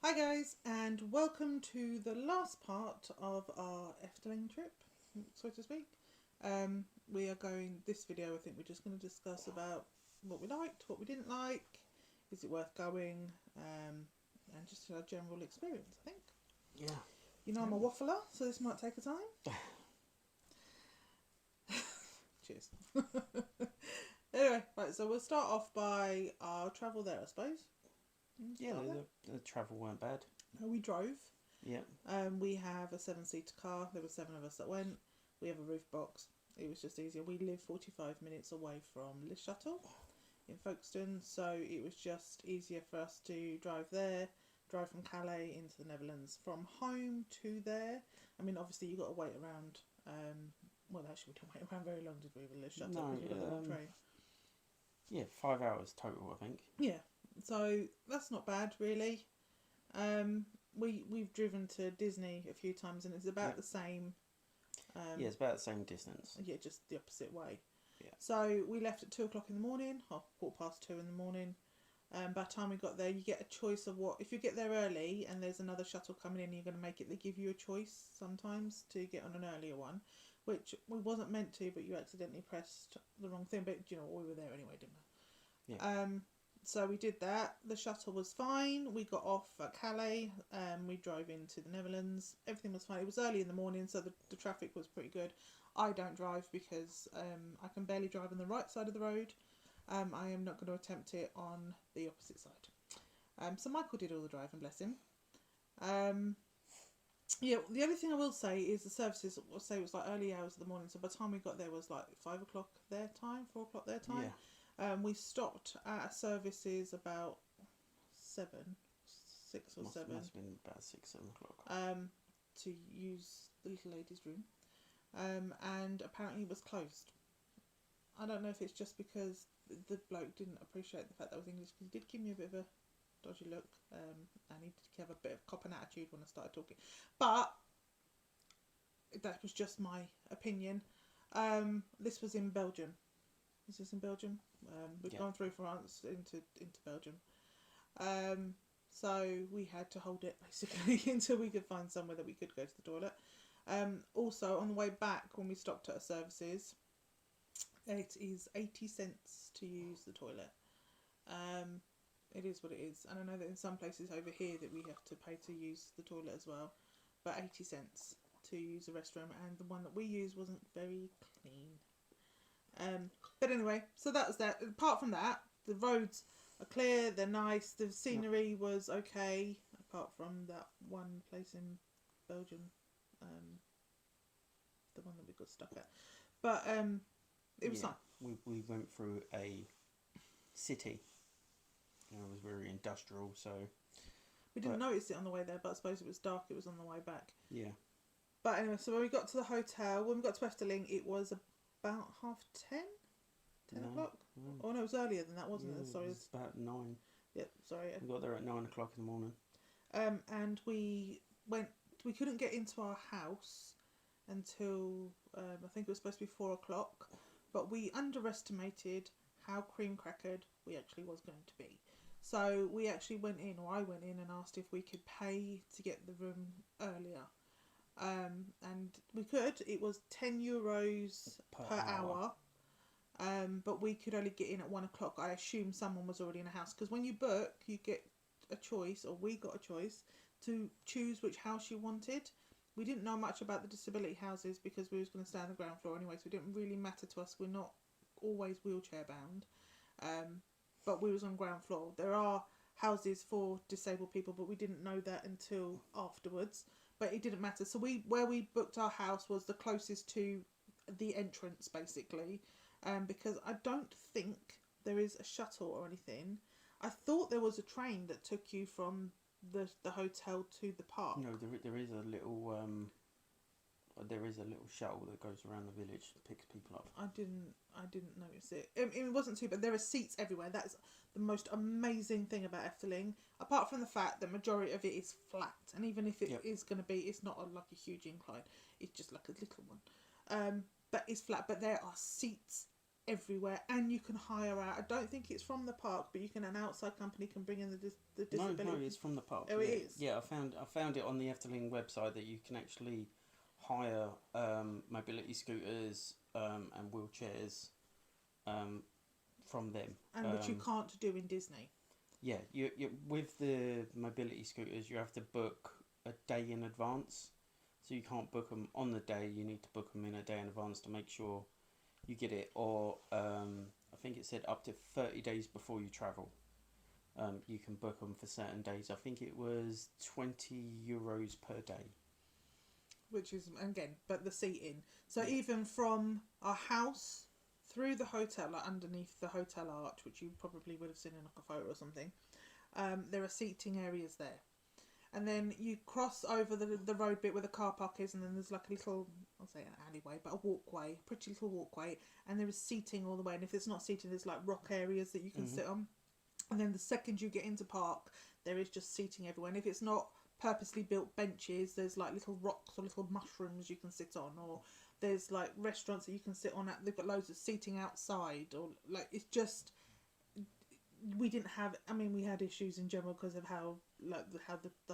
Hi guys, and welcome to the last part of our Efteling trip, so to speak. We are going, this video I think we're just going to discuss about what we liked, what we didn't like, is it worth going, and just our general experience, I think. Yeah. You know I'm a waffler, so this might take a time. Cheers. Anyway, right, so we'll start off by our travel there, I suppose. Yeah, the travel weren't bad. We drove. Yeah. We have a 7-seater car. There were 7 of us that went. We have a roof box. It was just easier. We live 45 minutes away from Le Chateau in Folkestone, so it was just easier for us to drive there, drive from Calais into the Netherlands, from home to there. I mean, obviously you got to wait around. Well, actually, we didn't wait around very long, did we, with Le Chateau? No, Because we got the wrong train. Yeah, 5 hours total, I think. Yeah, so that's not bad, really. We've driven to Disney a few times, and it's about the same. Yeah, it's about the same distance. Yeah, just the opposite way. Yeah. So we left at 2 o'clock in the morning, or 2:15 in the morning. By the time we got there, you get a choice of what. If you get there early and there's another shuttle coming in, you're going to make it. They give you a choice sometimes to get on an earlier one, which we wasn't meant to, but you accidentally pressed the wrong thing. But you know, we were there anyway, didn't we? Yeah. So we did that. The shuttle was fine. We got off at Calais. We drove into the Netherlands. Everything was fine. It was early in the morning, so the traffic was pretty good. I don't drive because I can barely drive on the right side of the road. I am not going to attempt it on the opposite side. So Michael did all the driving, bless him. Yeah, the only thing I will say is the services, I'll say it was like early hours of the morning. So by the time we got there was like 5 o'clock their time, 4 o'clock their time. Yeah. We stopped at services about 6 or 7. Must have been about 6, 7 o'clock. To use the little lady's room. And apparently it was closed. I don't know if it's just because the bloke didn't appreciate the fact that I was English, because he did give me a bit of a dodgy look, and he did have a bit of copping attitude when I started talking. But that was just my opinion. This was in Belgium. Is this in Belgium? We've gone through France into Belgium. So we had to hold it basically until we could find somewhere that we could go to the toilet. Also, on the way back, when we stopped at our services, it is 80 cents to use the toilet. It is what it is. And I know that in some places over here that we have to pay to use the toilet as well. But 80 cents to use the restroom, and the one that we used wasn't very clean. But anyway, so that was that. Apart from that, the roads are clear, they're nice, the scenery was okay, apart from that one place in Belgium, the one that we got stuck at. But it was fine. We went through a city. It was very industrial, so... We didn't notice it on the way there, but I suppose it was dark, it was on the way back. Yeah. But anyway, so when we got to the hotel, when we got to Efteling, it was about 10 o'clock? Oh no, it was earlier than that, wasn't it? Sorry. It was about 9. Yeah, sorry. We got there at 9 o'clock in the morning. And we couldn't get into our house until, I think it was supposed to be 4 o'clock, but we underestimated how cream crackered we actually was going to be. So we actually went in, or I went in and asked if we could pay to get the room earlier. And we could. It was €10 per hour. But we could only get in at 1 o'clock. I assume someone was already in the house, because when you book, you get a choice, or we got a choice to choose which house you wanted. We didn't know much about the disability houses because we was going to stay on the ground floor anyway, so it didn't really matter to us. We're not always wheelchair bound, but we was on ground floor. There are houses for disabled people, but we didn't know that until afterwards. But it didn't matter. So where we booked our house was the closest to the entrance, basically. Because I don't think there is a shuttle or anything. I thought there was a train that took you from the hotel to the park. No, there is a little shuttle that goes around the village and picks people up. I didn't notice it. It wasn't too bad. There are seats everywhere. That's the most amazing thing about Efteling. Apart from the fact that majority of it is flat, and even if it is going to be, it's not like a huge incline. It's just like a little one. But it's flat. But there are seats everywhere, and you can hire out. I don't think it's from the park, but you can an outside company can bring in the disability. No, it's from the park. Oh, yeah. it is. Yeah, I found it on the Efteling website that you can actually hire mobility scooters and wheelchairs from them. And which you can't do in Disney. Yeah, you with the mobility scooters, you have to book a day in advance. So you can't book them on the day. You need to book them in a day in advance to make sure you get it. Or I think it said up to 30 days before you travel. You can book them for certain days. I think it was €20 per day. Which is, again, but the seating. So Yeah. even from our house through the hotel, like underneath the hotel arch, which you probably would have seen in like a photo or something, there are seating areas there. And then you cross over the road bit where the car park is, and then there's like a little, I'll say an alleyway, but a walkway, pretty little walkway, and there is seating all the way. And if it's not seating, there's like rock areas that you can sit on. And then the second you get into park, there is just seating everywhere. And if it's not purposely built benches, there's like little rocks or little mushrooms you can sit on, or there's like restaurants that you can sit on. They've got loads of seating outside, or like it's just. We didn't have. I mean, we had issues in general because of how the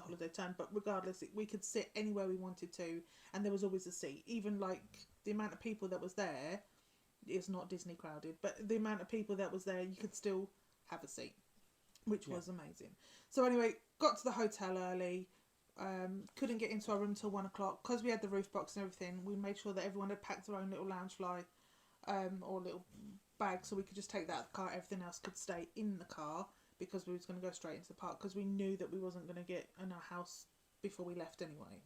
holiday turned. But regardless, we could sit anywhere we wanted to, and there was always a seat. Even like the amount of people that was there, it's not Disney crowded, but the amount of people that was there, you could still have a seat, which was amazing. So anyway, got to the hotel early. Couldn't get into our room till 1 o'clock because we had the roof box and everything. We made sure that everyone had packed their own little lounge fly, or little bag, so we could just take that out of the car. Everything else could stay in the car because we was going to go straight into the park because we knew that we wasn't going to get in our house before we left anyway.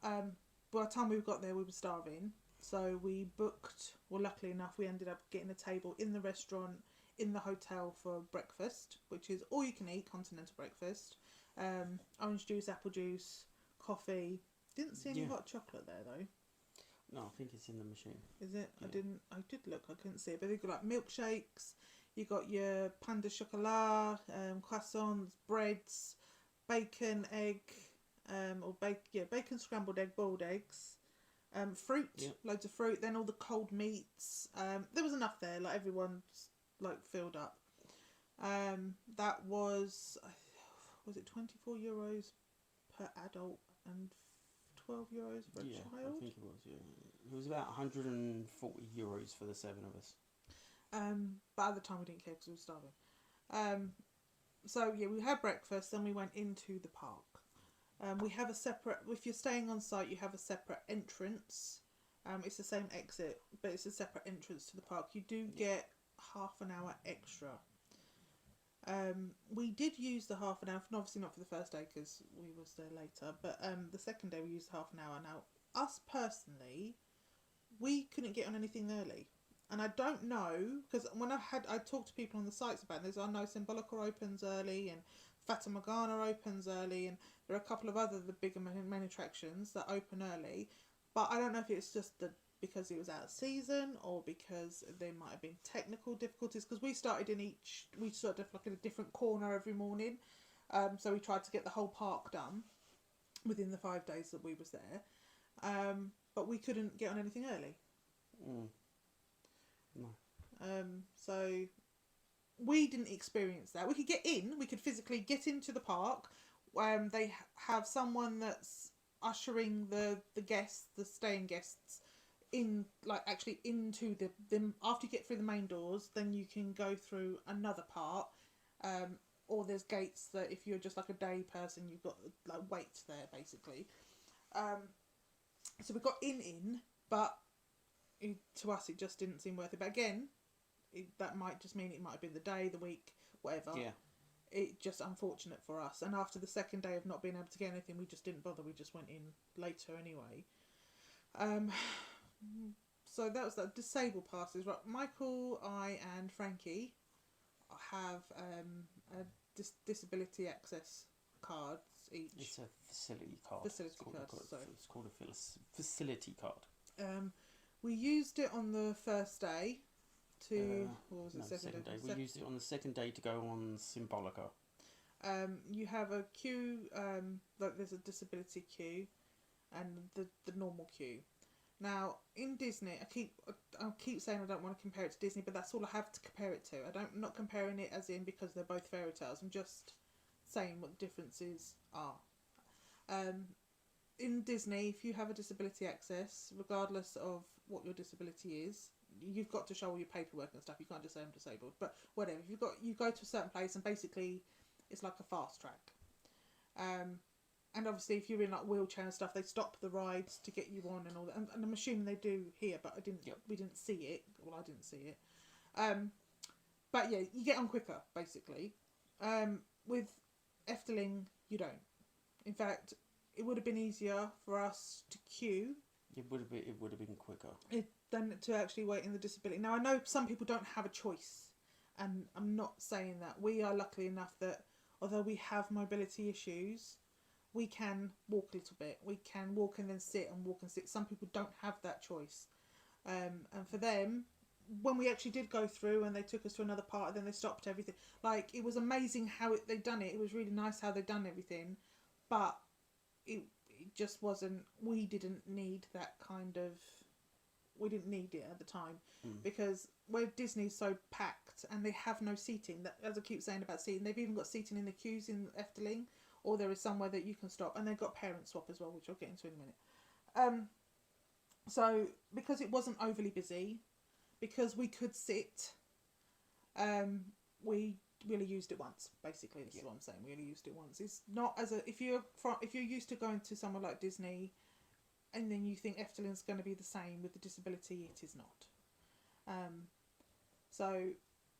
By the time we got there, we were starving, so we booked. Well, luckily enough, we ended up getting a table in the restaurant in the hotel for breakfast, which is all you can eat continental breakfast. Orange juice, apple juice, coffee. Didn't see any hot chocolate there though. No, I think it's in the machine. Is it? Yeah. I did look, I couldn't see it. But they've got like milkshakes, you got your pain de chocolat, croissants, breads, bacon, egg, bacon, scrambled egg, boiled eggs, fruit, loads of fruit, then all the cold meats. There was enough there, like everyone's like filled up. That was it €24 per adult and €12 for a child? I think it was, It was about €140 for the seven of us. But at the time we didn't care because we were starving. So yeah, we had breakfast, then we went into the park. We have a separate, if you're staying on site, you have a separate entrance. It's the same exit, but it's a separate entrance to the park. You do get half an hour extra. We did use the half an hour, obviously not for the first day because we was there later, but the second day we used half an hour. Now, us personally, we couldn't get on anything early. And I don't know, because when I talked to people on the sites about this, I know Symbolica opens early and Fata Morgana opens early, and there are a couple of other the bigger main attractions that open early, but I don't know if it's just because it was out of season or because there might have been technical difficulties, because we started like in a different corner every morning, so we tried to get the whole park done within the 5 days that we was there, but we couldn't get on anything early. No. So we didn't experience that. We could get in, we could physically get into the park. They have someone that's ushering the guests, the staying guests, in, like, actually into the after you get through the main doors, then you can go through another part, or there's gates that if you're just like a day person, you've got like wait there basically. So we got in, but to us it just didn't seem worth it. But again, that might just mean it might have been the day, the week, whatever. Yeah. It just unfortunate for us. And after the second day of not being able to get anything, we just didn't bother. We just went in later anyway. So that was the disabled passes. Right, Michael, I, and Frankie have a disability access cards each. It's a facility card. Facility card. It's called a facility card. We used it on the first day. Second day. We used it on the second day to go on Symbolica. You have a queue, like there's a disability queue and the normal queue. Now, in Disney, I keep saying I don't want to compare it to Disney, but that's all I have to compare it to. I'm not comparing it as in because they're both fairy tales. I'm just saying what the differences are. Um, in Disney, if you have a disability access, regardless of what your disability is, you've got to show all your paperwork and stuff. You can't just say I'm disabled. But whatever, you go to a certain place and basically it's like a fast track. And obviously, if you're in like wheelchair and stuff, they stop the rides to get you on and all that. And I'm assuming they do here, but we didn't see it. Well, I didn't see it. But yeah, you get on quicker basically. With Efteling, you don't. In fact, it would have been easier for us to queue. It would have been. It would have been quicker. Than to actually wait in the disability. Now I know some people don't have a choice, and I'm not saying that. We are lucky enough that although we have mobility issues, we can walk a little bit. We can walk and then sit and walk and sit. Some people don't have that choice, and for them, when we actually did go through and they took us to another part, and then they stopped everything. Like it was amazing how they done it. It was really nice how they done everything, but it just wasn't. We didn't need that kind of. We didn't need it at the time because where Disney's so packed and they have no seating. That, as I keep saying about seating, they've even got seating in the queues in Efteling, or there is somewhere that you can stop, and they've got parent swap as well, which I'll get into in a minute. So because it wasn't overly busy, because we could sit, we really used it once. Basically, this is what I'm saying. We really used it once. It's not as a if you're used to going to somewhere like Disney. And then you think Efteling's going to be the same with the disability, it is not. So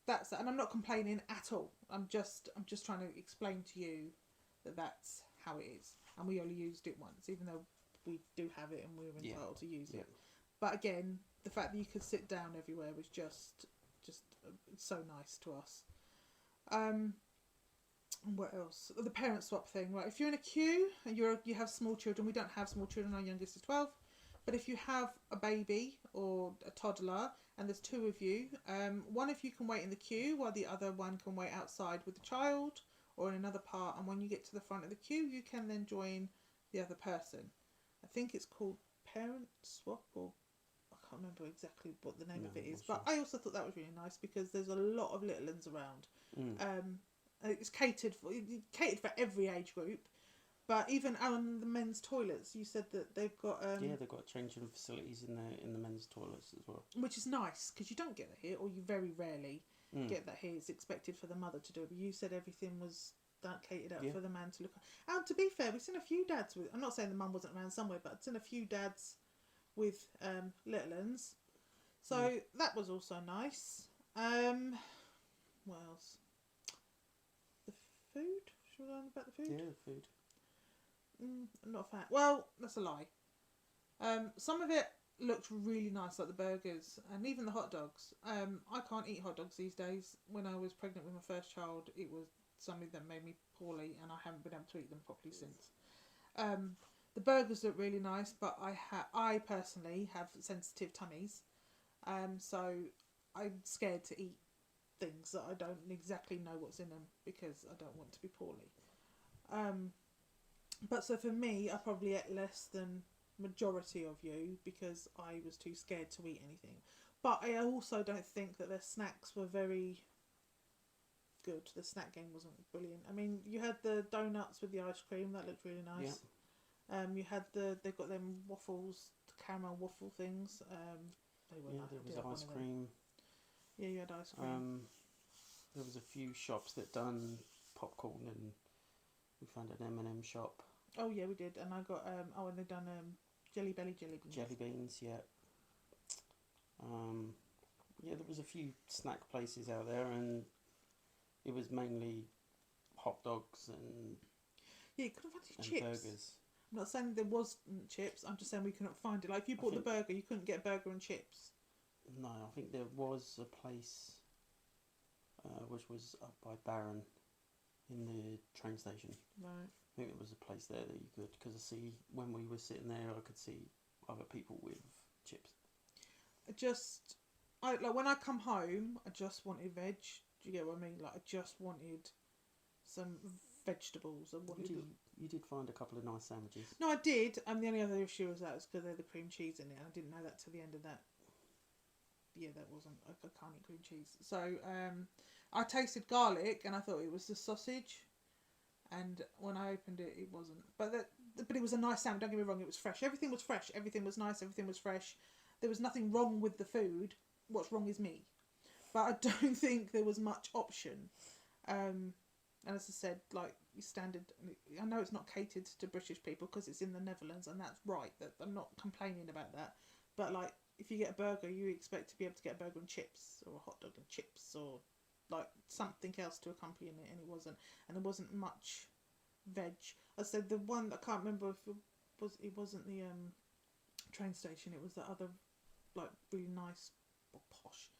that's that, and I'm not complaining at all. I'm just trying to explain to you that that's how it is, and we only used it once, even though we do have it and we're entitled to use it. But again, the fact that you could sit down everywhere was just so nice to us. What else? The parent swap thing, right? If you're in a queue and you have small children, we don't have small children. Our youngest is 12. But if you have a baby or a toddler and there's two of you, one of you can wait in the queue while the other one can wait outside with the child or in another part. And when you get to the front of the queue, you can then join the other person. I think it's called parent swap, or I can't remember exactly what the name of it is. But I also thought that was really nice because there's a lot of little ones around. It's catered for every age group, but even on the men's toilets, you said that they've got they've got changing facilities in the men's toilets as well, which is nice because you don't get that here, or you very rarely get that here. It's expected for the mother to do it, but you said everything was catered out for the man to look at. And to be fair, we've seen a few dads with. I'm not saying the mum wasn't around somewhere, but I've seen a few dads with little uns, so that was also nice. What else? Food? Should we learn about the food? Yeah, food. I'm not a fan. Well, that's a lie. Some of it looked really nice, like the burgers and even the hot dogs. I can't eat hot dogs these days. When I was pregnant with my first child, it was something that made me poorly, and I haven't been able to eat them properly since. The burgers look really nice, but I personally have sensitive tummies, so I'm scared to eat things that I don't exactly know what's in them because I don't want to be poorly. But so for me, I probably ate less than majority of you because I was too scared to eat anything. But I also don't think that their snacks were very good. The snack game wasn't brilliant. I mean, you had the donuts with the ice cream, that looked really nice. You had they've got them waffles, the caramel waffle things. They were nice. There was ice cream. Yeah, you had ice cream. There was a few shops that done popcorn, and we found an M&M shop. Oh yeah, we did, and I got and they done jelly beans. Jelly beans, yeah. There was a few snack places out there, and it was mainly hot dogs and you couldn't find any chips. Burgers. I'm not saying there wasn't chips. I'm just saying we couldn't find it. Like if you bought the burger, you couldn't get a burger and chips. No, I think there was a place which was up by Barron in the train station. Right. I think there was a place there that you could, because I see when we were sitting there, I could see other people with chips. Like when I come home, I just wanted veg. Do you get what I mean? Like I just wanted some vegetables. you did find a couple of nice sandwiches. No, I did. The only other issue was that was because they had the cream cheese in it. I didn't know that till the end of that. Yeah, that wasn't. I can't eat cream cheese. So I tasted garlic and I thought it was the sausage. And when I opened it, it wasn't. But it was a nice sandwich. Don't get me wrong, it was fresh. Everything was fresh. Everything was nice. Everything was fresh. There was nothing wrong with the food. What's wrong is me. But I don't think there was much option. And as I said, like standard, I know it's not catered to British people because it's in the Netherlands, and that's right. That I'm not complaining about that. But like, if you get a burger, you expect to be able to get a burger and chips, or a hot dog and chips, or like something else to accompany it, and it wasn't. And there wasn't much veg. I said the one, I can't remember if it wasn't the train station. It was the other like really nice or posh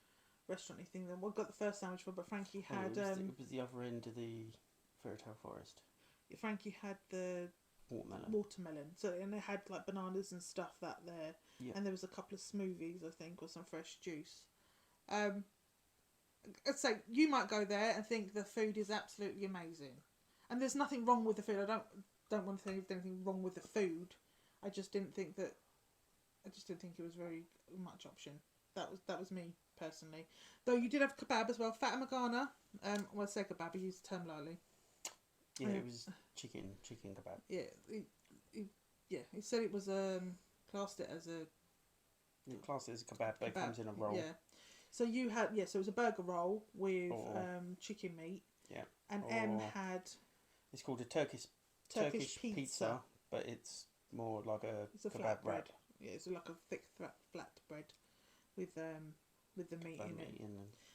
restaurant-y thing. Then we got the first sandwich for, but Frankie had it was the other end of the fairy tale forest. Frankie had the watermelon. So, and they had like bananas and stuff that there, and there was a couple of smoothies, I think, or some fresh juice. I'd say you might go there and think the food is absolutely amazing, and there's nothing wrong with the food. I don't want to think there's anything wrong with the food. I just didn't think it was very much option. That was me personally. Though you did have kebab as well, fata morgana. Well, I say kebab, I use the term lightly. Yeah, it was chicken kebab. Yeah, he said it was classed it as a. Classed it as a kebab, but it comes in a roll. Yeah. So you had so it was a burger roll with chicken meat. Yeah. And M had. It's called a Turkish pizza, but it's more like it's a kebab bread. Yeah, it's like a thick flat bread with the meat in it,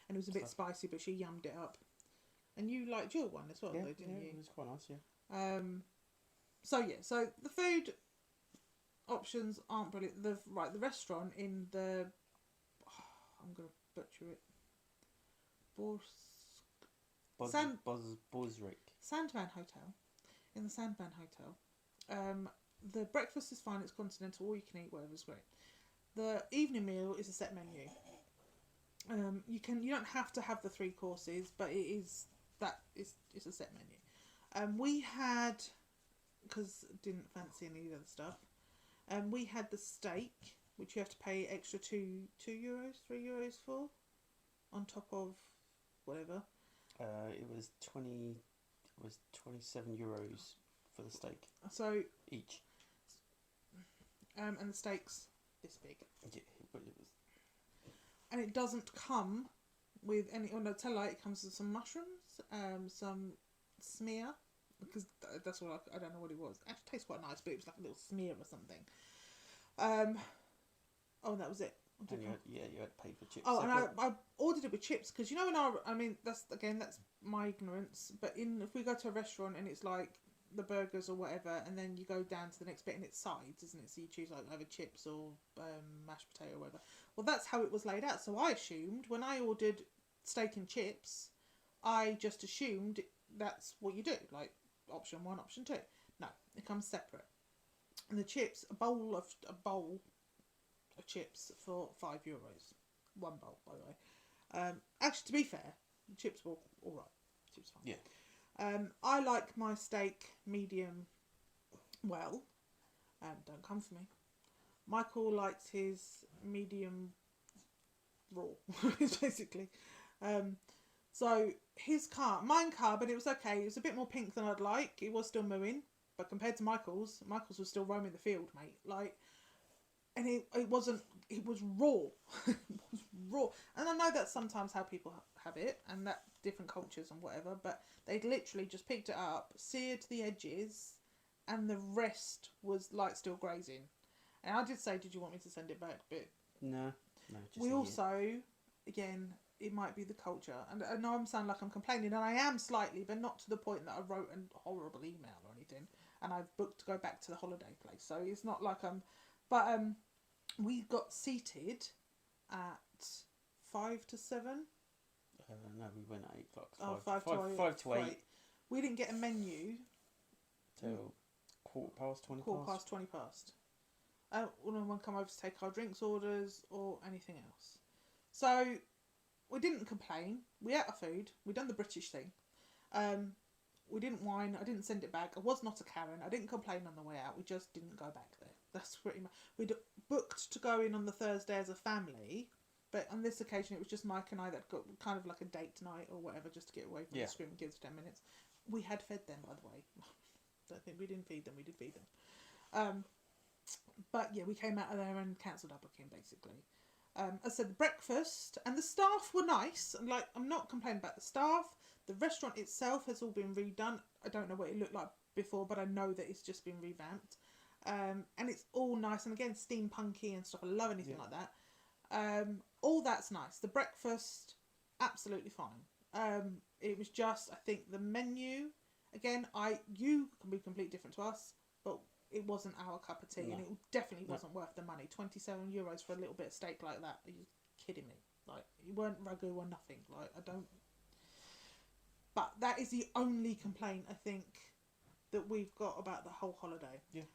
and it was a bit spicy, but she yummed it up. And you liked your one as well, though, didn't you? It was quite nice, yeah. So the food options aren't brilliant. The restaurant in the I'm gonna butcher it. Bosrick. Sandman Hotel. In the Sandman Hotel. The breakfast is fine, it's continental, all you can eat, whatever's great. The evening meal is a set menu. You don't have to have the 3 courses, but it's a set menu. We had, because didn't fancy any of the other stuff, we had the steak, which you have to pay extra €2, €3 for, on top of whatever. It was 27 euros for the steak. So each. And the steak's this big. Yeah, but it was. And it doesn't come with any. Oh no, tell it comes with some mushrooms, some smear, because that's what I don't know what it was. It actually tastes quite nice, but it was like a little smear or something. Oh, that was it. And you had to pay for chips. Oh, separate. And I ordered it with chips because you know that's my ignorance. But if we go to a restaurant and it's like the burgers or whatever, and then you go down to the next bit and it's sides, isn't it? So you choose like either chips or mashed potato or whatever. Well, that's how it was laid out. So I assumed when I ordered steak and chips, I just assumed that's what you do, like option 1, option 2. No, it comes separate. And the chips, a bowl of chips for €5. One bowl, by the way. Actually, to be fair, the chips were all right. Chips fine. Yeah. I like my steak medium well. Don't come for me. Michael likes his medium raw, basically. So mine carb, and it was okay. It was a bit more pink than I'd like. It was still mooing, but compared to Michael's was still roaming the field, mate. Like, and it wasn't. It was raw. It was raw, and I know that's sometimes how people have it, and that different cultures and whatever. But they literally just picked it up, seared the edges, and the rest was like still grazing. And I did say, "Did you want me to send it back?" But no. We also, again, it might be the culture, and I know I'm sounding like I'm complaining, and I am slightly, but not to the point that I wrote a horrible email or anything. And I've booked to go back to the holiday place, so it's not like I'm. But we got seated at 5 to 7. No, we went at 8 o'clock. Oh, 5 to 8. We didn't get a menu till 20 past. No one come over to take our drinks orders or anything else. So we didn't complain. We ate our food. We done the British thing. We didn't whine. I didn't send it back. I was not a Karen. I didn't complain on the way out. We just didn't go back there. That's pretty much. We'd booked to go in on the Thursday as a family, but on this occasion it was just Mike and I that got kind of like a date night or whatever, just to get away from the screaming kids for 10 minutes. We had fed them, by the way. Don't think we didn't feed them. We did feed them. But yeah, we came out of there and cancelled our booking basically. As I said, the breakfast and the staff were nice. And like, I'm not complaining about the staff. The restaurant itself has all been redone. I don't know what it looked like before, but I know that it's just been revamped. And it's all nice. And again, steampunky and stuff. I love anything like that. All that's nice. The breakfast, absolutely fine. It was just, I think, the menu. Again, you can be completely different to us, but it wasn't our cup of tea, and it definitely wasn't worth the money. €27 for a little bit of steak like that. Are you kidding me? Like, you weren't ragu or nothing. Like, I don't. But that is the only complaint I think that we've got about the whole holiday. Yeah.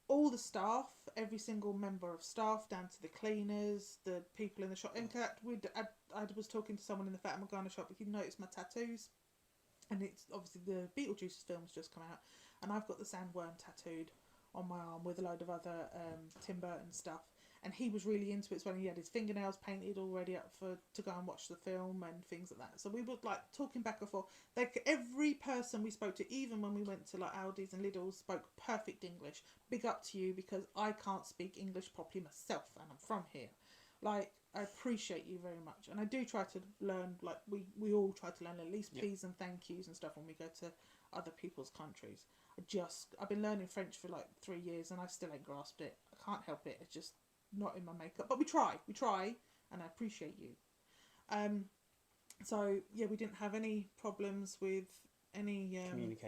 All the staff, every single member of staff, down to the cleaners, the people in the shop. In fact, I was talking to someone in the Fata Morgana shop. If you notice my tattoos, and it's obviously the Beetlejuice film's just come out, and I've got the sandworm tattooed on my arm with a load of other Tim Burton stuff, and he was really into it as well. He had his fingernails painted already up to go and watch the film and things like that. So we were like talking back and forth. Like, every person we spoke to, even when we went to like Aldi's and Lidl's, spoke perfect English. Big up to you, because I can't speak English properly myself, and I'm from here. Like, I appreciate you very much, and I do try to learn. Like, we all try to learn at least please and thank yous and stuff when we go to other people's countries. I've been learning French for like 3 years and I still ain't grasped it. I can't help it. It's just not in my makeup. But we try, and I appreciate you. So yeah, we didn't have any problems with any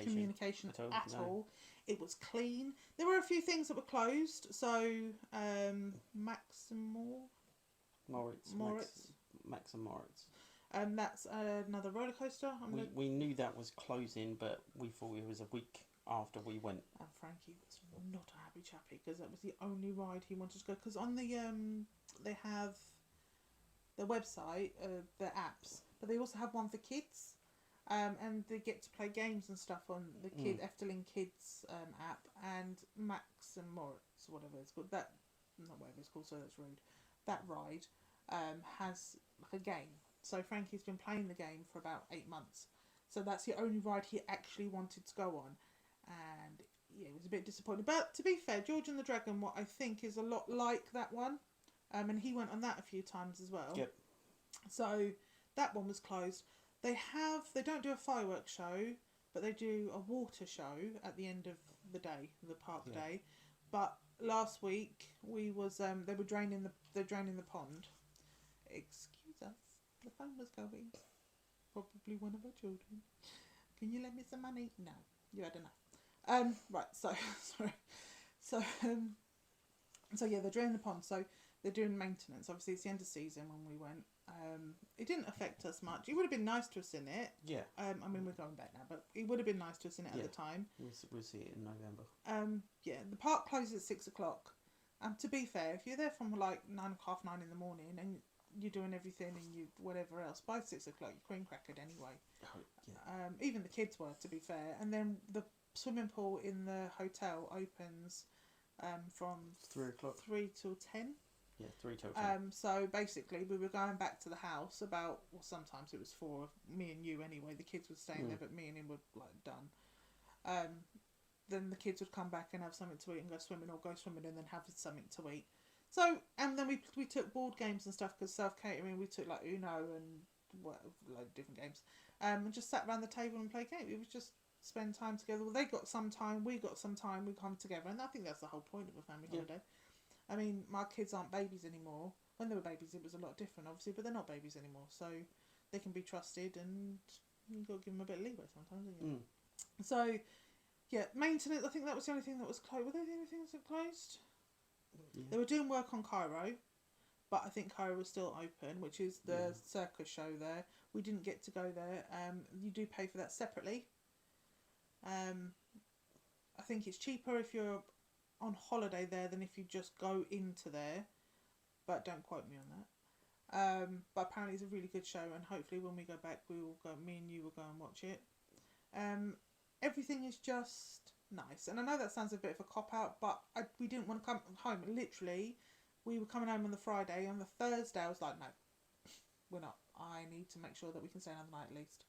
communication at all. It was clean. There were a few things that were closed. So Max and Moritz. That's another roller coaster. We knew that was closing, but we thought it was a week after we went. And Frankie was not a happy chappy, because that was the only ride he wanted to go. Because on the they have their website, their apps, but they also have one for kids, and they get to play games and stuff on the Efteling Kids app. And Max and Moritz, whatever it's called, not whatever it's called, so that's rude. That ride has like a game. So Frankie's been playing the game for about 8 months. So that's the only ride he actually wanted to go on. And yeah, it was a bit disappointing. But to be fair, George and the Dragon, what I think is a lot like that one. And he went on that a few times as well. Yep. So that one was closed. They don't do a fireworks show, but they do a water show at the end of the day, the park day. But last week they were draining the pond. Excuse us. The phone was going. Probably one of our children. Can you lend me some money? No, you had enough. Right. So sorry. So yeah, they're draining the pond. So they're doing maintenance. Obviously, it's the end of season when we went. It didn't affect us much. It would have been nice to have seen it. Yeah. I mean, we're going back now, but it would have been nice to have seen it at the time. We'll see it in November. Yeah, the park closes at 6 o'clock. To be fair, if you're there from like 9 in the morning and you're doing everything and you whatever else, by 6 o'clock you're cream crackered anyway. Oh, yeah. Even the kids were, to be fair. And then the swimming pool in the hotel opens from 3 o'clock. 3 till 10. Yeah, 3 till 10. So basically, we were going back to the house sometimes it was 4 of me and you anyway. The kids were staying there, but me and him were like done. Then the kids would come back and have something to eat and go swimming, or go swimming and then have something to eat. So, and then we took board games and stuff, because self-catering, we took like Uno and like different games, and just sat around the table and played games. It was just spend time together. Well, they got some time, we got some time, we come together, and I think that's the whole point of a family holiday. I mean, my kids aren't babies anymore. When they were babies, it was a lot different, obviously, but they're not babies anymore, so they can be trusted, and you've got to give them a bit of leeway sometimes, haven't you? So, yeah, maintenance, I think that was the only thing that was closed. Were they the only things that closed? Yeah. They were doing work on Cairo, but I think Cairo was still open, which is the circus show there. We didn't get to go there. You do pay for that separately. I think it's cheaper if you're on holiday there than if you just go into there, but don't quote me on that. But apparently it's a really good show, and hopefully when we go back, me and you will go and watch it. everything is just nice. And I know that sounds a bit of a cop out, but we didn't want to come home. Literally, we were coming home on the Friday. On the Thursday, I was like, no, we're not. I need to make sure that we can stay another night at least.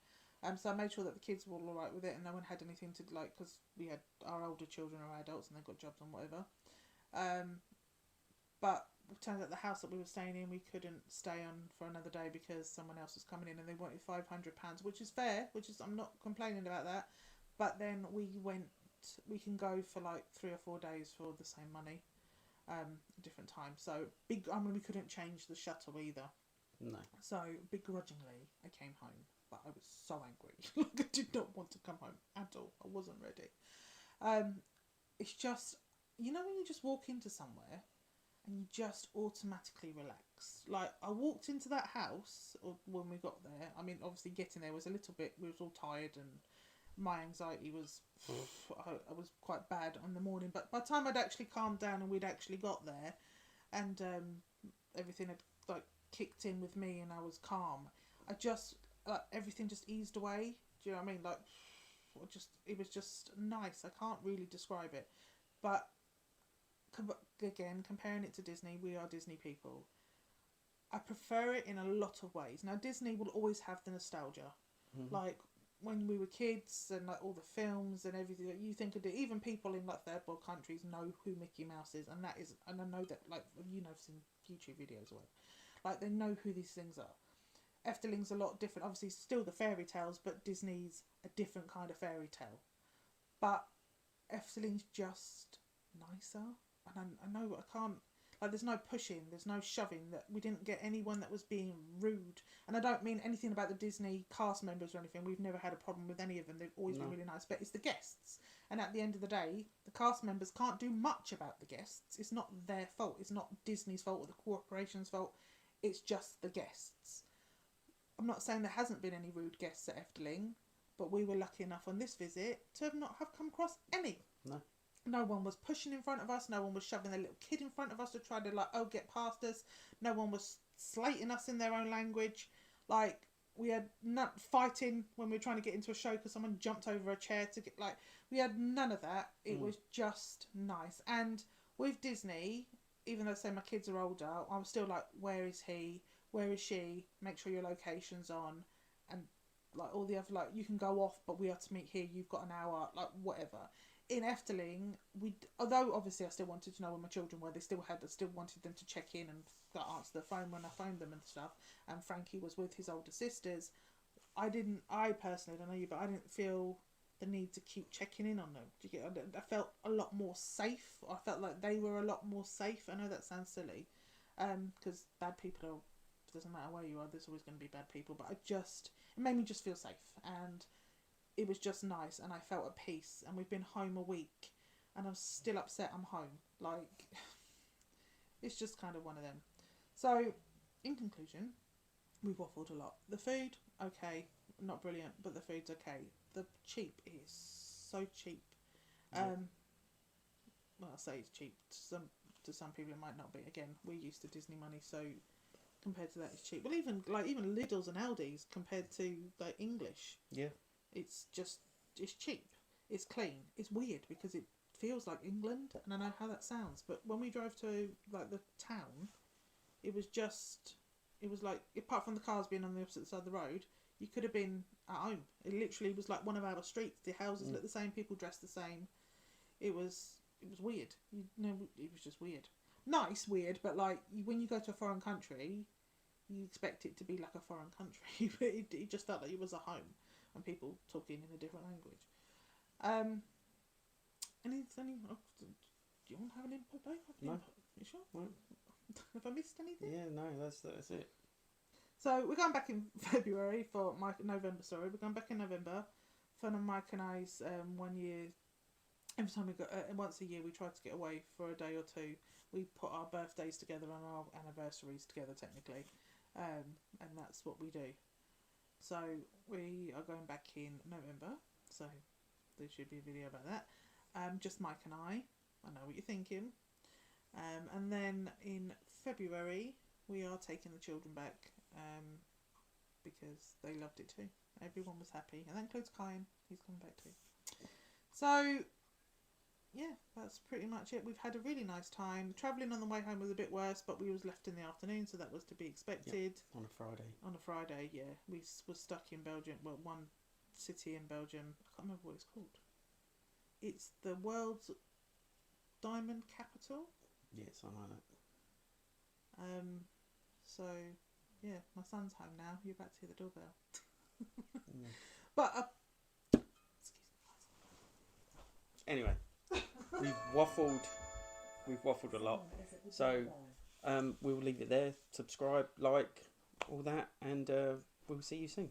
So I made sure that the kids were all right with it, and no one had anything to like, because we had our older children or adults, and they've got jobs and whatever. But it turns out the house that we were staying in, we couldn't stay on for another day because someone else was coming in, and they wanted £500, which is fair. I'm not complaining about that. But then we went. We can go for like 3 or 4 days for the same money, different times. So big. I mean, we couldn't change the shuttle either. No. So begrudgingly, I came home, but I was so angry. Like, I did not want to come home at all. I wasn't ready. It's just, you know, when you just walk into somewhere and you just automatically relax. Like, I walked into that house, or when we got there. I mean, obviously getting there was a little bit. We was all tired, and my anxiety was, I was quite bad on the morning. But by the time I'd actually calmed down and we'd actually got there, and everything had like kicked in with me, and I was calm. I just everything just eased away. Do you know what I mean? Like, it was just nice. I can't really describe it, but again, comparing it to Disney, we are Disney people. I prefer it in a lot of ways. Now, Disney will always have the nostalgia, like when we were kids, and like all the films and everything that you think of it. Even people in like third world countries know who Mickey Mouse is, and that is, and I know that, like, you know, seen YouTube videos or whatever. Like, they know who these things are. Efteling's a lot different. Obviously, still the fairy tales, but Disney's a different kind of fairy tale. But Efteling's just nicer. And I know I can't... Like, there's no pushing, there's no shoving. That we didn't get anyone that was being rude. And I don't mean anything about the Disney cast members or anything. We've never had a problem with any of them. They've always been really nice. But it's the guests. And at the end of the day, the cast members can't do much about the guests. It's not their fault. It's not Disney's fault or the corporation's fault. It's just the guests. I'm not saying there hasn't been any rude guests at Efteling, but we were lucky enough on this visit to not have come across any. No. No one was pushing in front of us. No one was shoving their little kid in front of us to try to, like, get past us. No one was slating us in their own language. Like, we had not fighting when we were trying to get into a show because someone jumped over a chair to get, like, we had none of that. It was just nice. And with Disney, even though, say, my kids are older, I'm still like, where is he? Where is she? Make sure your location's on. And, like, all the other, like, you can go off, but we are to meet here. You've got an hour, like, whatever. In Efteling, although obviously I still wanted to know where my children were, I still wanted them to check in and answer the phone when I phoned them and stuff. And Frankie was with his older sisters. I personally, I don't know you, but I didn't feel the need to keep checking in on them. Do you get? I felt a lot more safe. I felt like they were a lot more safe. I know that sounds silly, because bad people are. It doesn't matter where you are. There's always going to be bad people. But it made me just feel safe, and it was just nice, and I felt at peace. And we've been home a week, and I'm still upset I'm home. Like, it's just kind of one of them. So, in conclusion, we've waffled a lot. The food, okay, not brilliant, but the food's okay. The cheap is so cheap. Well, I say it's cheap. To some people it might not be. Again, we're used to Disney money, so compared to that, it's cheap. Well, even Lidl's and Aldi's compared to like English. Yeah. It's cheap. It's clean. It's weird because it feels like England, and I know how that sounds. But when we drove to like the town, it was like, apart from the cars being on the opposite side of the road, you could have been at home. It literally was like one of our streets. The houses looked the same, people dressed the same. It was weird. It was just weird. Nice, weird, but like when you go to a foreign country, you expect it to be like a foreign country, but it just felt like it was a home, and people talking in a different language. Do you want to have an input, Dave? No. You sure? No. Have I missed anything? Yeah, no, that's it. So we're going back in February for November. Sorry, we're going back in November for Mike and I's 1 year. Every time we go, once a year, we try to get away for a day or two. We put our birthdays together and our anniversaries together, technically, and that's what we do. So we are going back in November. So there should be a video about that. Just Mike and I. I know what you're thinking. And then in February, we are taking the children back because they loved it too. Everyone was happy, and that includes Kyan. He's coming back too. So, yeah, that's pretty much it. We've had a really nice time. Travelling on the way home was a bit worse, but we was left in the afternoon, so that was to be expected. On a Friday. On a Friday, yeah. We were stuck in Belgium, well, one city in Belgium. I can't remember what it's called. It's the world's diamond capital. Yeah, something like that. So, yeah, my son's home now. You're about to hear the doorbell. Mm. But, Anyway, we've waffled a lot. So, we'll leave it there. Subscribe, like, all that, and we'll see you soon.